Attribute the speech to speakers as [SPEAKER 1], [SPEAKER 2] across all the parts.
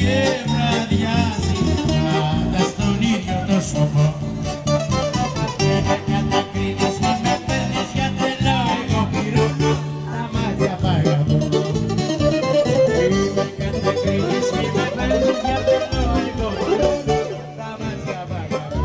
[SPEAKER 1] και βραδιάζει πάντα στον ίδιο το σκοπό. Και με κατακρίνεις, μη με παίρνεις για τρελό, εγώ πληρώνω τα μάτια π' αγαπώ. Μη με κατακρίνεις, μη με παίρνεις για τρελό, εγώ πληρώνω τα μάτια π' αγαπώ.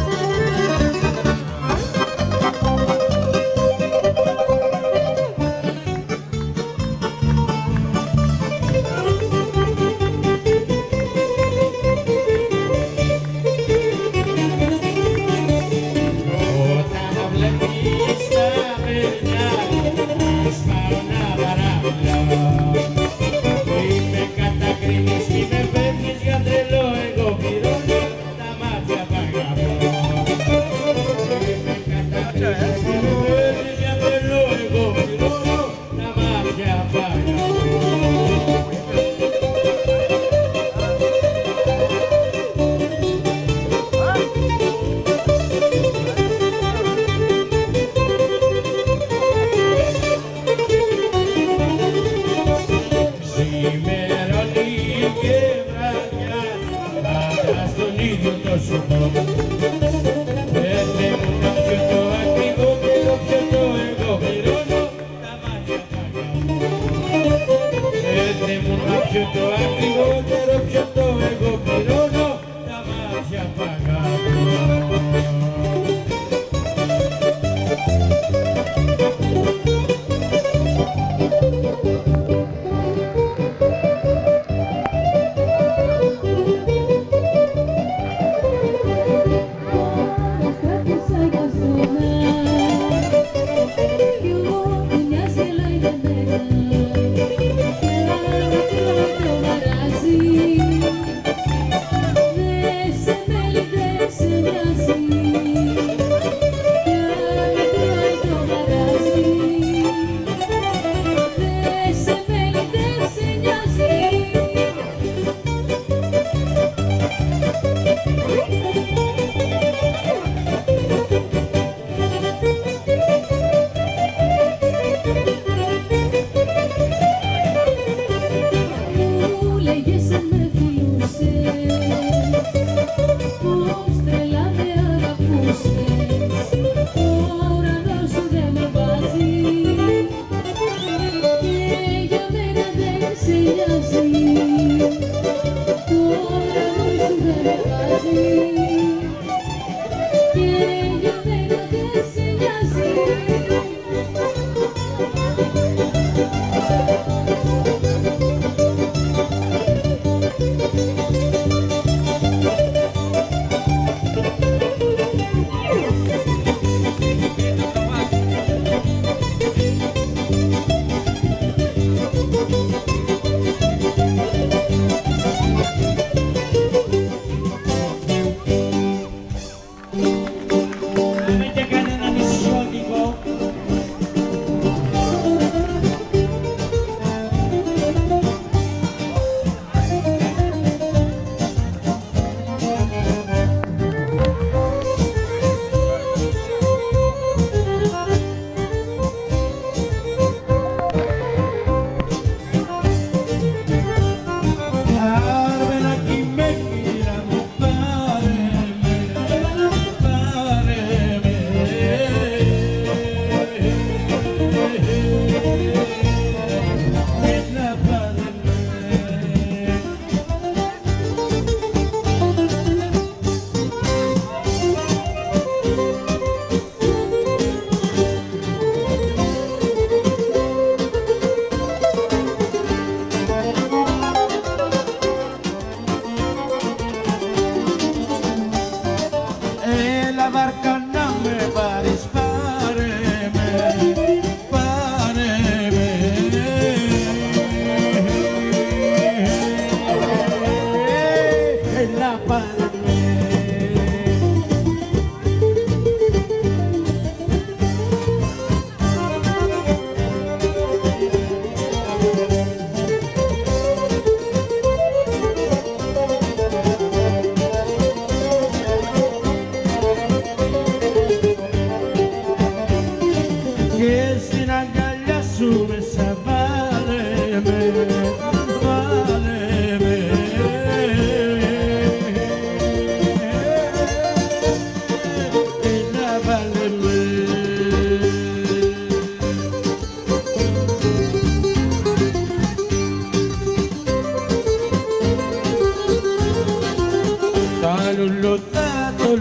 [SPEAKER 2] Brasil.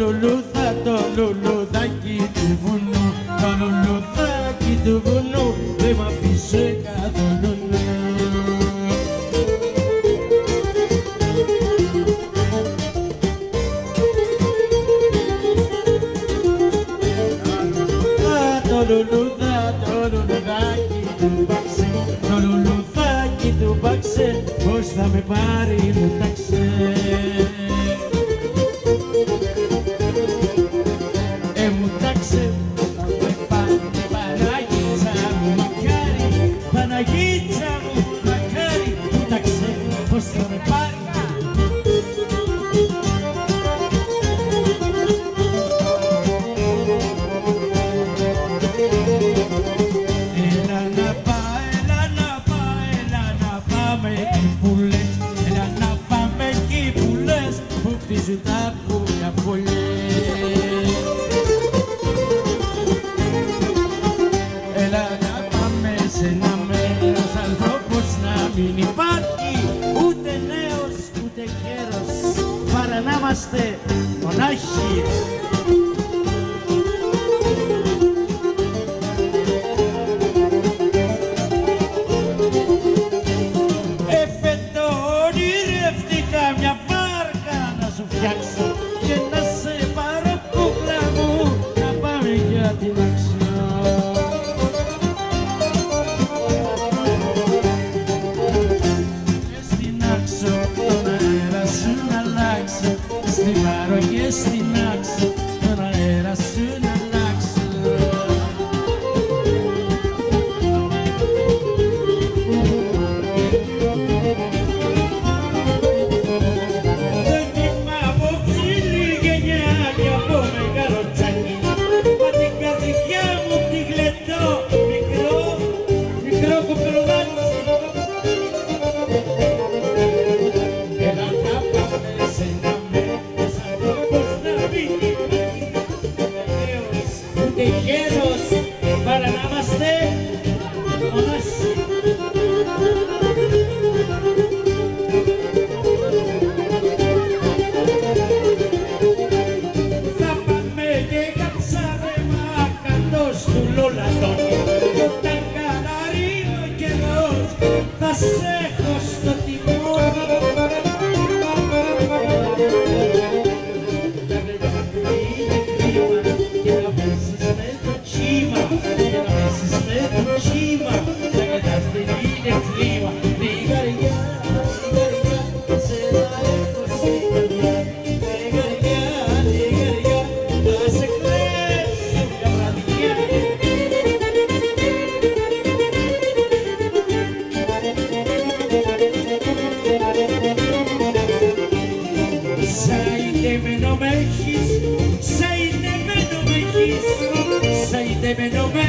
[SPEAKER 1] λουλούδα, το λουλουδάκι του βουνού, το λουλουδάκι του βουνού δεν μ' αφήσε καθόλου. Το λουλουδάκι του μπαξέ, το λουλουδάκι του μπαξέ, πώς θα με πάρει μου ταξέ. Μου τάξε, θα με πάρει Παναγίτσα μου μακάρι, Παναγίτσα μου μακάρι, μου τάξε, πώς θα με πάρει. Τα πουλιά πολλές. Έλα να πάμε σε ένα μέρος, ανθρώπος να μην υπάρχει, ούτε νέος ούτε γέρος, παρά να είμαστε μονάχοι. Εφετό ονειρεύτηκα μια βάρκα να σου φτιάξω και να σε πάρω κούκλα μου, να πάμε για την Άξο. Και στην Άξο τον αέρα σου να αλλάξω, στην Πάρο και στην Άξο τον αέρα σου να αλλάξω. Para να είμαστε μονάχοι. Θα πάμε και καψάρεμα κάτω στου Λολαδόνι, κι όταν καναρεί ο καιρός θα σε έχω στο τιμόνι. Και να πέσεις με το κύμα, και να πέσεις με το κύμα, να κοιτάς την είναι κλίμα. Λιγαριά, λιγαριά, σε να έχω στην καρδιά. Λιγαριά, λιγαριά, να σε κλέψω μια βραδιά. Σαϊτεμένο με έχεις, σαϊτεμένο με έχεις, σαϊτεμένο με